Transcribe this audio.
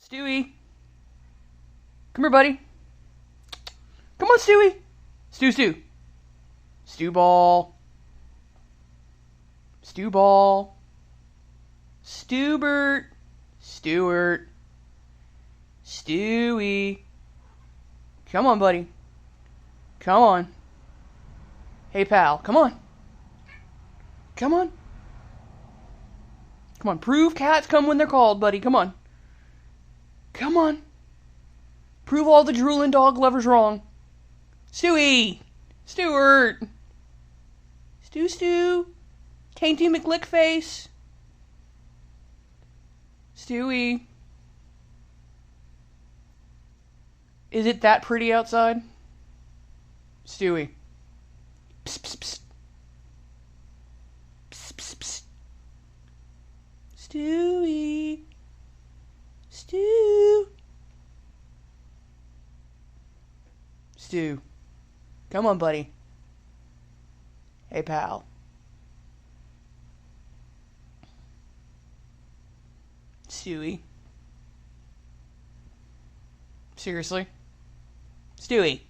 Stewie. Come here, buddy. Come on, Stewie. Stew. Stew ball. Stew ball. Stewbert. Stewart. Stewie. Come on, buddy. Come on. Hey, pal. Come on. Come on. Come on. Prove cats come when they're called, buddy. Come on. Come on. Prove all the drooling dog lovers wrong. Stewie. Stewart. Stew. Tainty McLickface. Stewie. Is it that pretty outside? Stewie. Psst, psst, psst. Psst, psst, psst. Stewie. Stew. Come on, buddy. Hey, pal. Stewie. Seriously? Stewie.